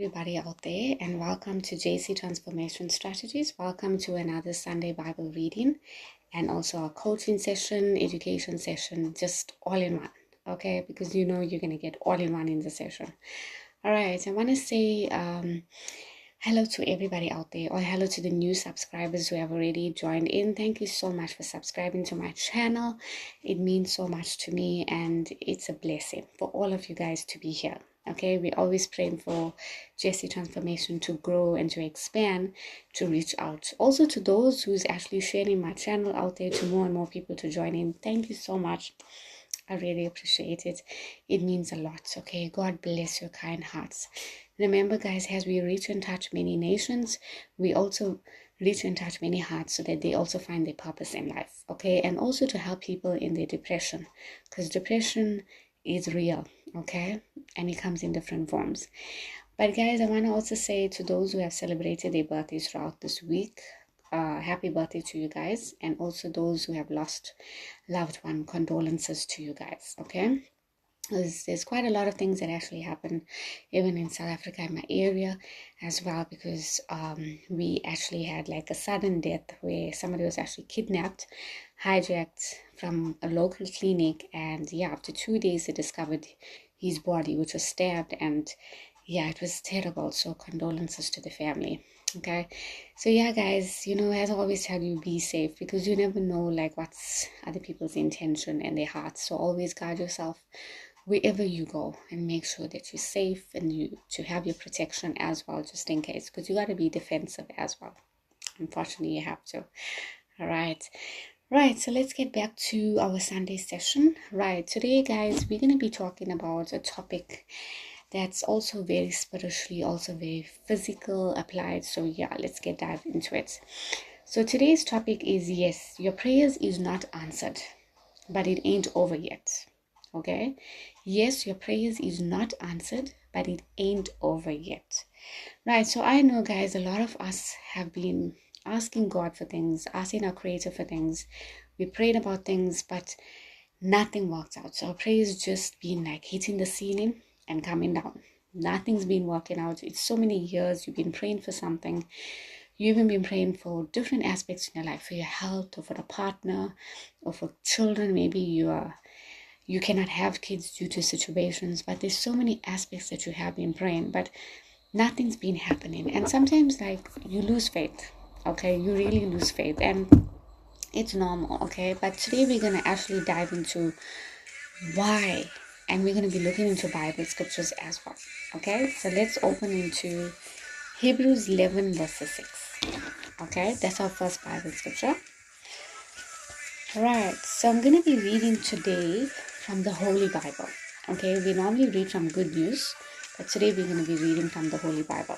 Everybody out there, and welcome to JC Transformation Strategies. Welcome to another Sunday Bible reading and also a coaching session, education session, just all in one. Okay, because you know you're going to get all in one in the session. All right, I want to say hello to everybody out there, or hello to the new subscribers who have already joined in. Thank you so much for subscribing to my channel. It means so much to me, and it's a blessing for all of you guys to be here. Okay, we're always praying for JC Transformation to grow and to expand, to reach out. Also to those who's actually sharing my channel out there to more and more people to join in. Thank you so much. I really appreciate it. It means a lot. Okay, God bless your kind hearts. Remember, guys, as we reach and touch many nations, we also reach and touch many hearts so that they also find their purpose in life. Okay, and also to help people in their depression, because depression is real. Okay, and it comes in different forms. But guys, I want to also say to those who have celebrated their birthdays throughout this week, happy birthday to you guys, and also those who have lost loved one, condolences to you guys. Okay, there's quite a lot of things that actually happen even in South Africa, in my area as well, because we actually had like a sudden death where somebody was actually kidnapped, hijacked from a local clinic, and yeah, after 2 days they discovered his body, which was stabbed, and yeah, it was terrible. So condolences to the family. Okay, so yeah, guys, you know, as I always tell you, be safe, because you never know like what's other people's intention and their hearts. So always guard yourself wherever you go, and make sure that you're safe, and you to have your protection as well, just in case, because you got to be defensive as well. Unfortunately, you have to. All right, so let's get back to our Sunday session. Right, today, guys, we're going to be talking about a topic that's also very spiritually, also very physical applied. So yeah, let's get dive into it. So today's topic is, yes, your prayers is not answered, but it ain't over yet. Okay, yes, your prayers is not answered, but it ain't over yet. Right, so I know, guys, a lot of us have been asking God for things, asking our Creator for things. We prayed about things, but nothing worked out. So our prayers just been like hitting the ceiling and coming down. Nothing's been working out. It's so many years you've been praying for something. You've even been praying for different aspects in your life, for your health, or for a partner, or for children. Maybe you cannot have kids due to situations, but there's so many aspects that you have been praying, but nothing's been happening. And sometimes like you lose faith. Okay, you really lose faith, and it's normal. Okay, but today we're going to actually dive into why, and we're going to be looking into Bible scriptures as well. Okay, so let's open into Hebrews 11 verses 6. Okay, that's our first Bible scripture. Right, so I'm going to be reading today from the Holy Bible. Okay, we normally read from Good News, but today we're going to be reading from the Holy Bible.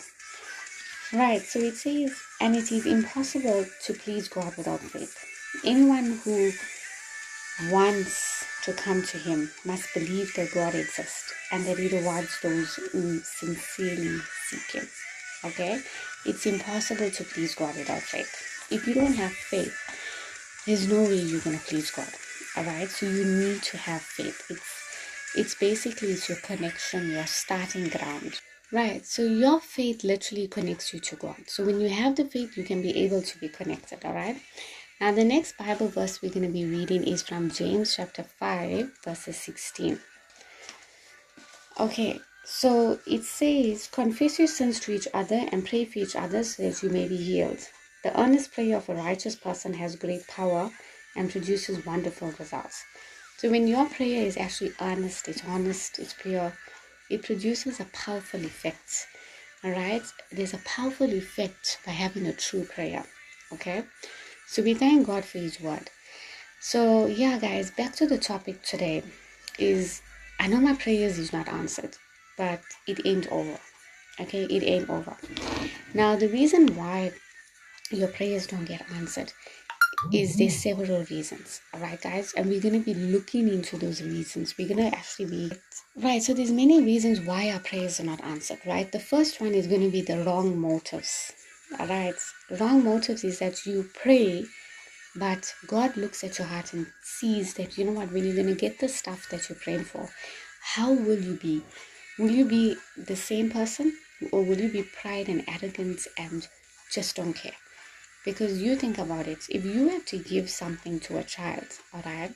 Right, so it says, and it is impossible to please God without faith. Anyone who wants to come to Him must believe that God exists and that He rewards those who sincerely seek Him. Okay, it's impossible to please God without faith. If you don't have faith, there's no way you're going to please God. All right, so you need to have faith. It's basically, it's your connection, your starting ground. Right, so your faith literally connects you to God. So when you have the faith, you can be able to be connected. All right, now the next Bible verse we're going to be reading is from James chapter 5 verses 16. Okay, so it says, confess your sins to each other and pray for each other so that you may be healed. The earnest prayer of a righteous person has great power and produces wonderful results. So when your prayer is actually earnest, it's honest, it's pure, it produces a powerful effect. All right, there's a powerful effect by having a true prayer. Okay, so we thank God for His word. So yeah, guys, back to the topic today is, I know my prayers is not answered, but it ain't over. Okay, it ain't over. Now the reason why your prayers don't get answered is there's several reasons. All right, guys, and we're going to be looking into those reasons. We're going to actually be right, so there's many reasons why our prayers are not answered. Right, the first one is going to be the wrong motives. All right, wrong motives is that you pray, but God looks at your heart and sees that, you know what, when you're going to get the stuff that you're praying for, how will you be? Will you be the same person Or will you be pride and arrogance and just don't care? Because you think about it, if you have to give something to a child, all right,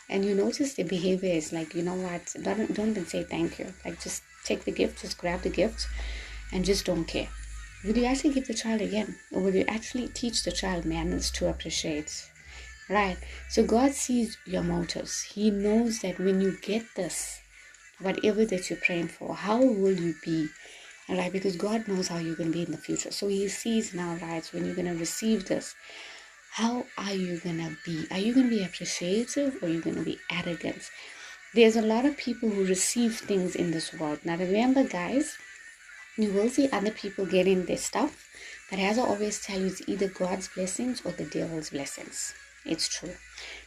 and you notice the behavior is like, you know what, don't even say thank you. Like, just take the gift, just grab the gift, and just don't care. Will you actually give the child again? Or will you actually teach the child manners to appreciate? Right. So God sees your motives. He knows that when you get this, whatever that you're praying for, how will you be? Right? Because God knows how you're going to be in the future. So He sees now, right, when you're going to receive this, how are you going to be? Are you going to be appreciative or are you going to be arrogant? There's a lot of people who receive things in this world. Now remember, guys, you will see other people getting their stuff, but as I always tell you, it's either God's blessings or the devil's blessings. It's true.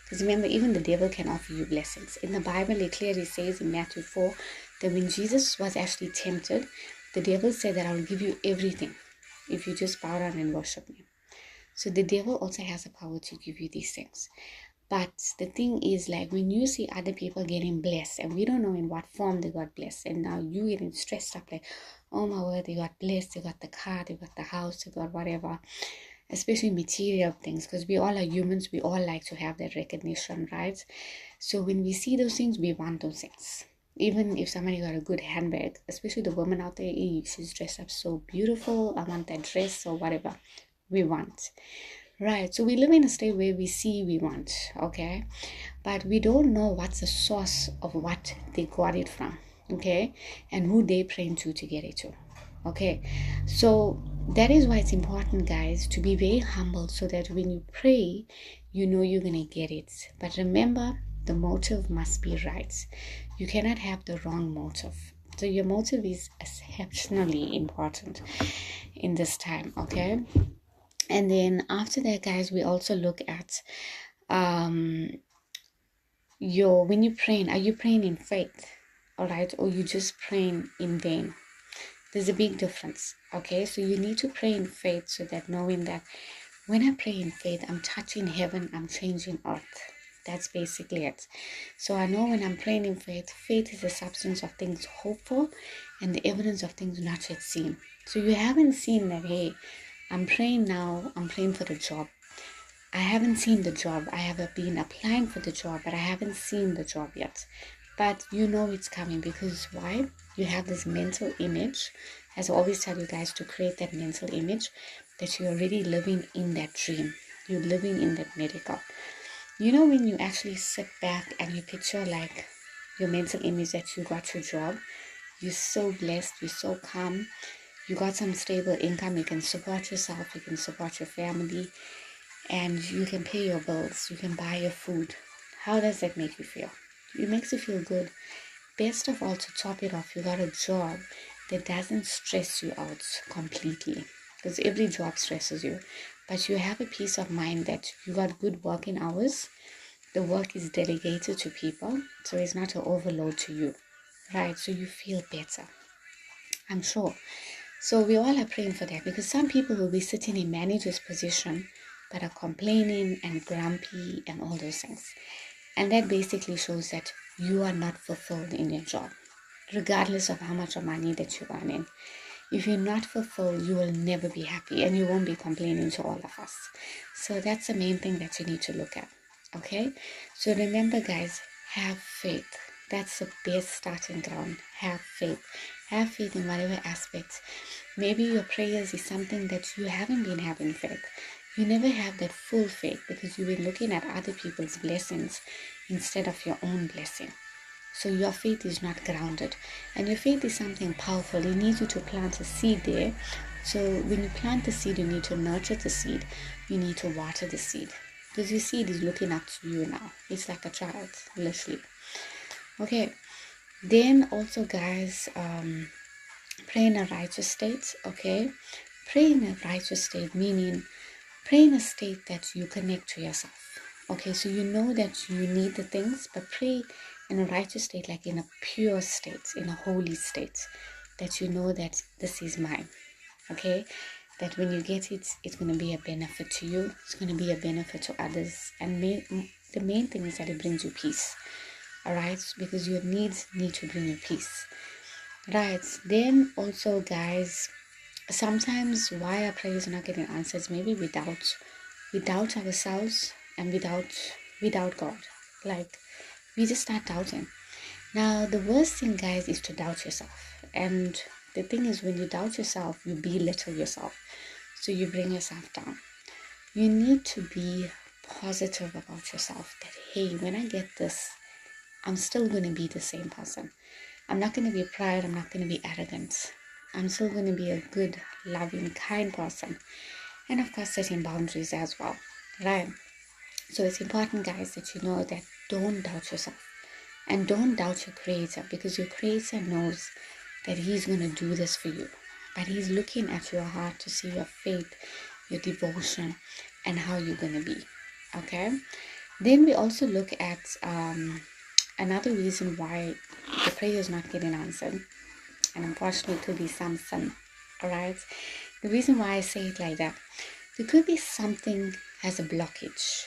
Because remember, even the devil can offer you blessings. In the Bible, it clearly says in Matthew 4 that when Jesus was actually tempted, the devil said that I will give you everything if you just bow down and worship me. So the devil also has the power to give you these things. But the thing is, like, when you see other people getting blessed, and we don't know in what form they got blessed, and now you getting stressed up like, oh my word, they got blessed, they got the car, they got the house, they got whatever, especially material things, because we all are humans, we all like to have that recognition, right? So when we see those things, we want those things. Even if somebody got a good handbag, especially the woman out there, hey, she's dressed up so beautiful, I want that dress or whatever, we want. Right, so we live in a state where we see we want, okay, but we don't know what's the source of what they got it from, okay, and who they praying to get it to, okay. So that is why it's important, guys, to be very humble so that when you pray, you know you're gonna get it. But remember, the motive must be right. You cannot have the wrong motive. So your motive is exceptionally important in this time, okay. And then after that, guys, we also look at when you praying, are you praying in faith, all right, or you just praying in vain? There's a big difference, okay. So you need to pray in faith, so that knowing that when I pray in faith, I'm touching heaven, I'm changing earth. That's basically it. So I know when I'm praying in faith, faith is the substance of things hoped for and the evidence of things not yet seen. So you haven't seen that, hey, I'm praying now, I'm praying for the job. I haven't seen the job. I have been applying for the job, but I haven't seen the job yet. But you know it's coming, because why? You have this mental image. As I always tell you guys, to create that mental image that you're already living in that dream. You're living in that miracle. You know, when you actually sit back and you picture like your mental image that you got your job, you're so blessed, you're so calm, you got some stable income, you can support yourself, you can support your family, and you can pay your bills, you can buy your food. How does that make you feel? It makes you feel good. Best of all, to top it off, you got a job that doesn't stress you out completely, because every job stresses you, but you have a peace of mind that you got good working hours. The work is delegated to people, so it's not an overload to you, right? So you feel better, I'm sure. So we all are praying for that, because some people will be sitting in manager's position but are complaining and grumpy and all those things. And that basically shows that you are not fulfilled in your job, regardless of how much of money that you're earning. If you're not fulfilled, you will never be happy, and you won't be complaining to all of us. So that's the main thing that you need to look at, okay? So remember, guys, have faith. That's the best starting ground. Have faith. Have faith in whatever aspects. Maybe your prayers is something that you haven't been having faith. You never have that full faith because you've been looking at other people's blessings instead of your own blessing. So your faith is not grounded. And your faith is something powerful. It needs you to plant a seed there. So when you plant the seed, you need to nurture the seed. You need to water the seed. Because your seed is looking up to you now. It's like a child, literally. Okay. Then also, guys, pray in a righteous state, okay? Pray in a righteous state, meaning pray in a state that you connect to yourself, okay? So you know that you need the things, but pray in a righteous state, like in a pure state, in a holy state, that you know that this is mine, okay? That when you get it, it's going to be a benefit to you. It's going to be a benefit to others. And the main thing is that it brings you peace, all right? Because your needs need to bring you peace. Right. Then also, guys, sometimes why our prayers are not getting answered, maybe we doubt ourselves and without God. Like we just start doubting. Now the worst thing, guys, is to doubt yourself. And the thing is, when you doubt yourself, you belittle yourself. So you bring yourself down. You need to be positive about yourself that, hey, when I get this, I'm still going to be the same person. I'm not going to be proud. I'm not going to be arrogant. I'm still going to be a good, loving, kind person. And of course, setting boundaries as well. Right? So it's important, guys, that you know that don't doubt yourself. And don't doubt your creator, because your creator knows that he's going to do this for you. But he's looking at your heart to see your faith, your devotion, and how you're going to be. Okay? Then we also look at another reason why the prayer is not getting answered. And unfortunately, it could be some sin. Alright? The reason why I say it like that, there could be something as a blockage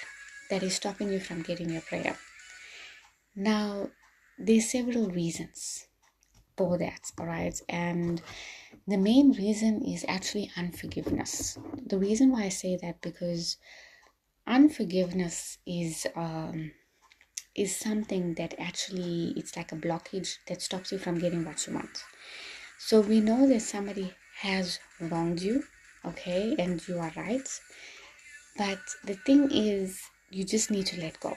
that is stopping you from getting your prayer. Now, there's several reasons for that, all right? And the main reason is actually unforgiveness. The reason why I say that, because unforgiveness is something that actually, it's like a blockage that stops you from getting what you want. So we know that somebody has wronged you, okay, and you are right. But the thing is, you just need to let go.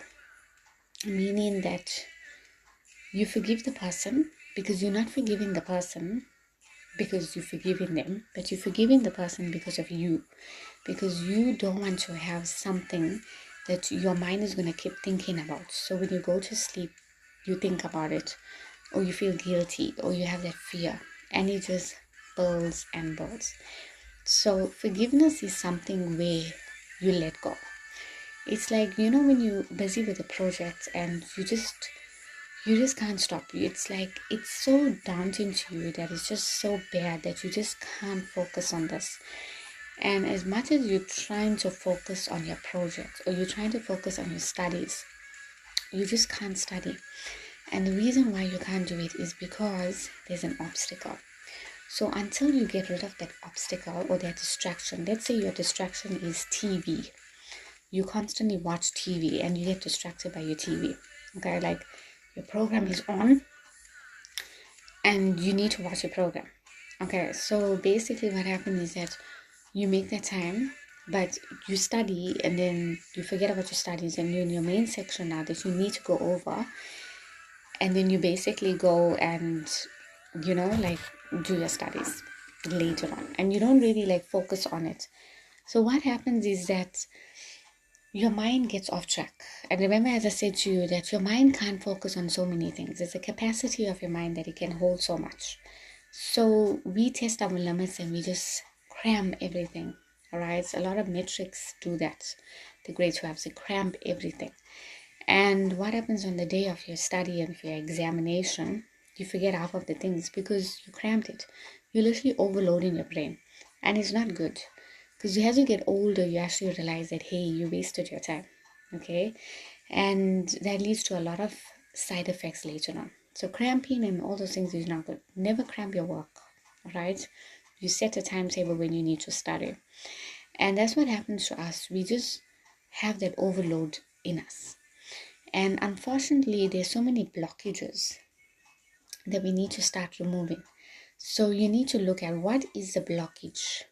Meaning that you forgive the person, because you're not forgiving the person because you're forgiving them, but you're forgiving the person because of you. Because you don't want to have something that your mind is going to keep thinking about. So when you go to sleep, you think about it, or you feel guilty, or you have that fear, and it just builds and builds. So forgiveness is something where you let go. It's like, when you're busy with a project and you just can't stop. It's like it's so daunting to you that it's just so bad that you just can't focus on this. And as much as you're trying to focus on your project, or you're trying to focus on your studies, you just can't study. And the reason why you can't do it is because there's an obstacle. So until you get rid of that obstacle or that distraction, let's say your distraction is TV. You constantly watch TV and you get distracted by your TV. Okay, like your program is on and you need to watch your program. Okay, so basically what happens is that you make that time, but you study and then you forget about your studies, and you're in your main section now that you need to go over, and then you basically go and like do your studies later on, and you don't really like focus on it. So what happens is that your mind gets off track. And remember, as I said to you, that your mind can't focus on so many things. There's a capacity of your mind that it can hold so much. So we test our limits and we just cram everything. All right. So a lot of metrics do that. The grade 12s, they cram everything. And what happens on the day of your study and for your examination, you forget half of the things because you crammed it. You're literally overloading your brain. And it's not good. Because as you get older, you actually realize that, hey, you wasted your time. Okay. And that leads to a lot of side effects later on. So cramping and all those things is not good. Never cramp your work. All right. You set a timetable when you need to study. And that's what happens to us. We just have that overload in us. And unfortunately, there's so many blockages that we need to start removing. So you need to look at, what is the blockage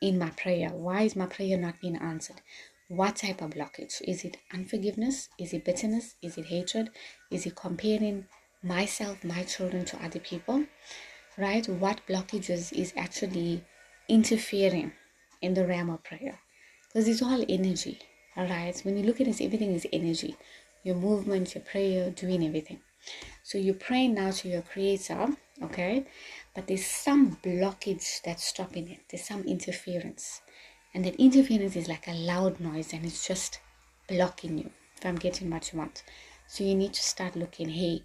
in my prayer? Why is my prayer not being answered? What type of blockage? Is it unforgiveness? Is it bitterness? Is it hatred? Is it comparing myself, my children to other people? Right? What blockages is actually interfering in the realm of prayer? Because it's all energy. All right. When you look at it, everything is energy. Your movement, your prayer, doing everything. So you're praying now to your creator, okay? But there's some blockage that's stopping it. There's some interference. And that interference is like a loud noise and it's just blocking you from getting what you want. So you need to start looking, hey,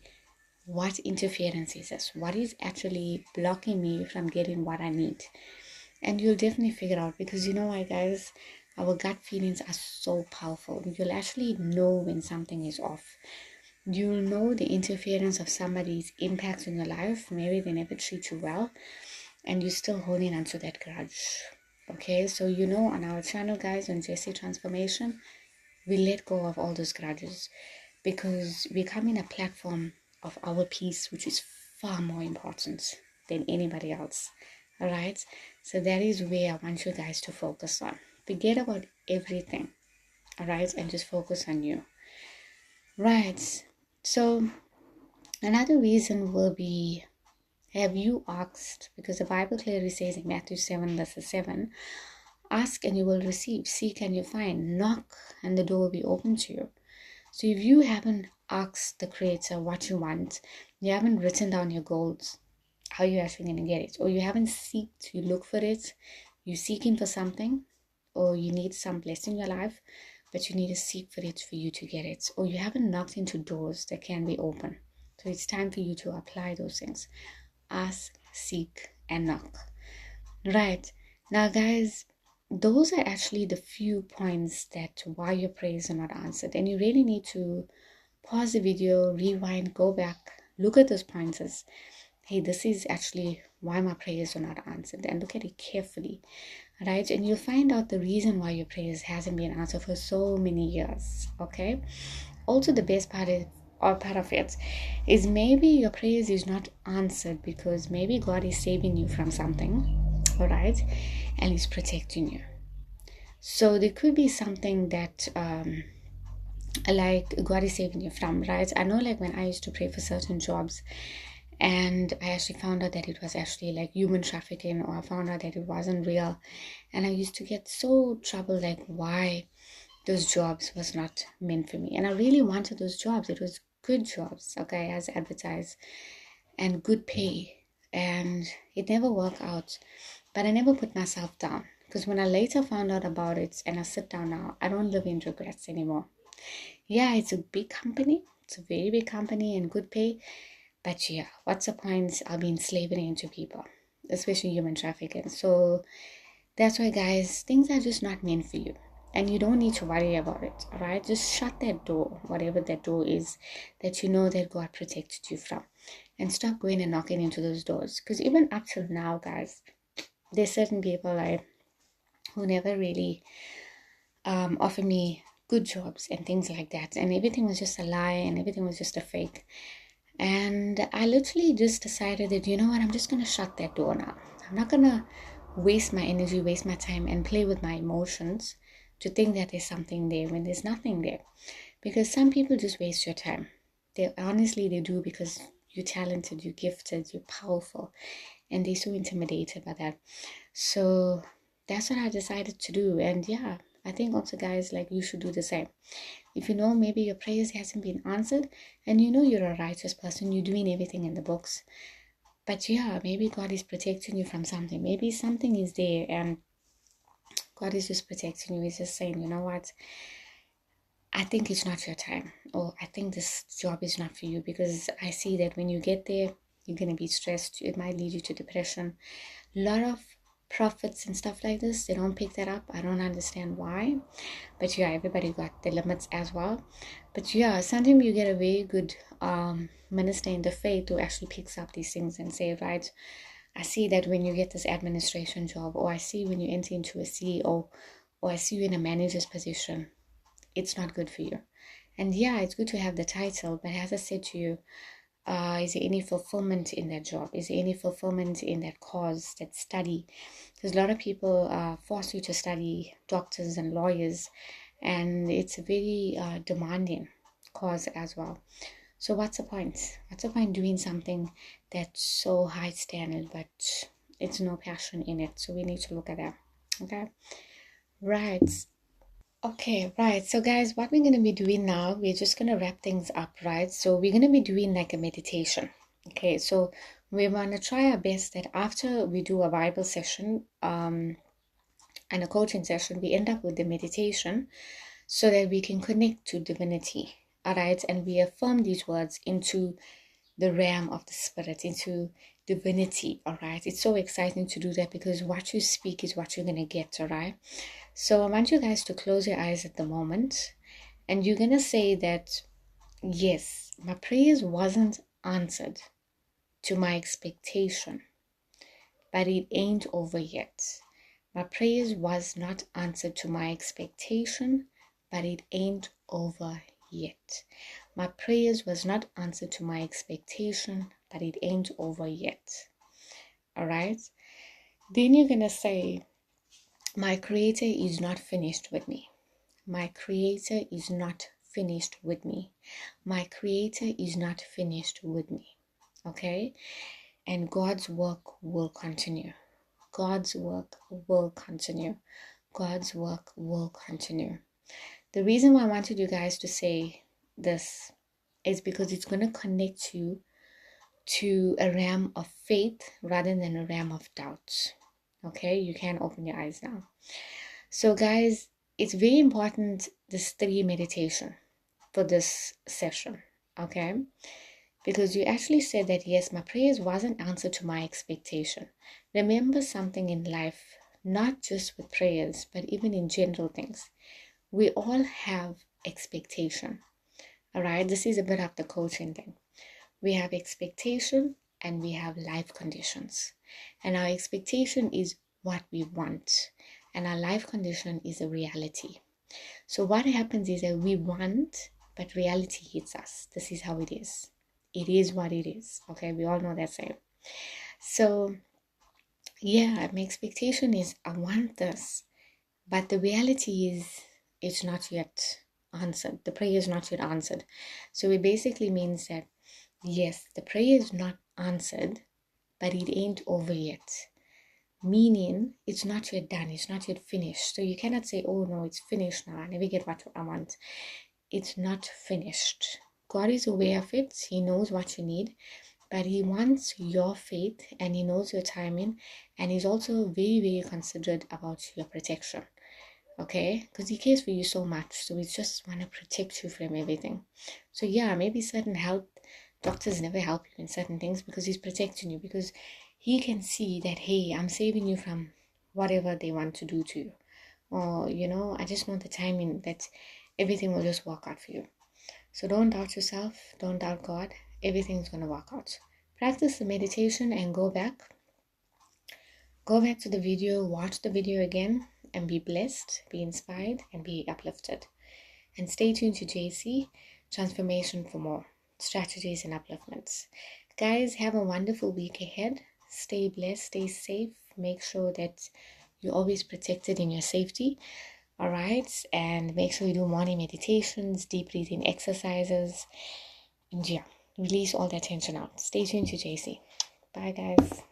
what interference is this? What is actually blocking me from getting what I need? And you'll definitely figure out, because you know what, guys, our gut feelings are so powerful. You'll actually know when something is off. You'll know the interference of somebody's impact in your life. Maybe they never treat you well and you're still holding onto that grudge. Okay, so on our channel, guys, on JC Transformation, we let go of all those grudges because we're becoming a platform of our peace, which is far more important than anybody else. All right, so that is where I want you guys to focus on. Forget about everything, all right, and just focus on you. Right, so another reason will be, have you asked? Because the Bible clearly says in Matthew 7 verses 7, ask and you will receive, seek and you find, knock and the door will be open to you. So if you haven't asked the Creator what you want, you haven't written down your goals, how are you actually going to get it? Or you haven't seeked, you look for it, you're seeking for something, or you need some blessing in your life, but you need to seek for it for you to get it. Or you haven't knocked into doors that can be open. So it's time for you to apply those things. Ask, seek, and knock. Right. Now, guys, those are actually the few points that why your prayers are not answered. And you really need to pause the video, rewind, go back, look at those pointers. Hey, this is actually why my prayers are not answered, and look at it carefully. Right? And you'll find out the reason why your prayers hasn't been answered for so many years. Okay. Also, the best part of it is maybe your prayers is not answered because maybe God is saving you from something. All right, and He's protecting you. So there could be something that like God is saving you from, right? I know, like when I used to pray for certain jobs and I actually found out that it was actually like human trafficking, or I found out that it wasn't real, and I used to get so troubled, like why those jobs was not meant for me. And I really wanted those jobs. It was good jobs, okay, as advertised, and good pay, and it never worked out. But I never put myself down, because when I later found out about it and I sit down now, I don't live in regrets anymore. Yeah, it's a big company. It's a very big company and good pay. But yeah, what's the point of being slavery into people, especially human trafficking? So that's why, guys, things are just not meant for you. And you don't need to worry about it, all right? Just shut that door, whatever that door is, that you know that God protected you from. And stop going and knocking into those doors. Because even up till now, guys, there's certain people who never really offer me good jobs and things like that, and everything was just a lie and everything was just a fake. And I literally just decided that, you know what, I'm just gonna shut that door now. I'm not gonna waste my energy, waste my time, and play with my emotions to think that there's something there when there's nothing there. Because some people just waste your time. They do, because you're talented, you're gifted, you're powerful, and they're so intimidated by that. So that's what I decided to do. And yeah, I think also, guys, like you should do the same. If you know maybe your prayers hasn't been answered, and you know you're a righteous person, you're doing everything in the books, but yeah, maybe God is protecting you from something. Maybe something is there and God is just protecting you. He's just saying, you know what, I think it's not your time, or I think this job is not for you, because I see that when you get there, you're going to be stressed. It might lead you to depression. A lot of prophets and stuff like this, they don't pick that up. I don't understand why. But yeah, everybody got the limits as well. But yeah, sometimes you get a very good minister in the faith who actually picks up these things and say, right, I see that when you get this administration job, or I see when you enter into a CEO, or I see you in a manager's position, it's not good for you. And yeah, it's good to have the title, but as I said to you, is there any fulfillment in that job? Is there any fulfillment in that cause, that study? Because a lot of people force you to study doctors and lawyers, and it's a very demanding cause as well. So what's the point? What's the point doing something that's so high standard, but it's no passion in it? So we need to look at that. Okay, right. Okay, right. So, guys, what we're going to be doing now, we're just going to wrap things up, right? So, we're going to be doing like a meditation. Okay, so we want to try our best that after we do a Bible session and a coaching session, we end up with the meditation so that we can connect to divinity, all right? And we affirm these words into the realm of the spirit, into divinity, all right? It's so exciting to do that, because what you speak is what you're going to get, all right? So I want you guys to close your eyes at the moment, and you're going to say that, yes, My prayers wasn't answered to my expectation, but it ain't over yet. My prayers was not answered to my expectation, but it ain't over yet. My prayers was not answered to my expectation, but it ain't over yet. All right? Then you're going to say, my Creator is not finished with me. My Creator is not finished with me. My Creator is not finished with me. Okay? And God's work will continue. God's work will continue. God's work will continue. The reason why I wanted you guys to say this is because it's going to connect you to a realm of faith rather than a realm of doubt. Okay? You can open your eyes now. So guys, it's very important, this 3 meditation for this session. Okay? Because you actually said that, yes, my prayers wasn't answered to my expectation. Remember something in life, not just with prayers, but even in general things. We all have expectation. All right, this is a bit of the coaching thing. We have expectation and we have life conditions. And our expectation is what we want. And our life condition is a reality. So what happens is that we want, but reality hits us. This is how it is. It is what it is. Okay, we all know that saying. So, yeah, my expectation is I want this, but the reality is it's not yet answered. The prayer is not yet answered. So it basically means that, yes, the prayer is not answered, but it ain't over yet. Meaning, it's not yet done. It's not yet finished. So you cannot say, oh, no, it's finished now. I never get what I want. It's not finished. God is aware of it. He knows what you need, but He wants your faith and He knows your timing, and He's also very, very considerate about your protection. Okay? Because He cares for you so much. So He just want to protect you from everything. So yeah, maybe certain health doctors never help you in certain things because He's protecting you, because He can see that, hey, I'm saving you from whatever they want to do to you. Or, I just know the timing that everything will just work out for you. So don't doubt yourself. Don't doubt God. Everything's going to work out. Practice the meditation and go back. Go back to the video, watch the video again, and be blessed, be inspired, and be uplifted. And stay tuned to JC Transformation for more strategies and upliftments. Guys, have a wonderful week ahead. Stay blessed, stay safe. Make sure that you're always protected in your safety. All right, and make sure you do morning meditations, deep breathing exercises, and yeah, release all that tension out. Stay tuned to JC. Bye, guys.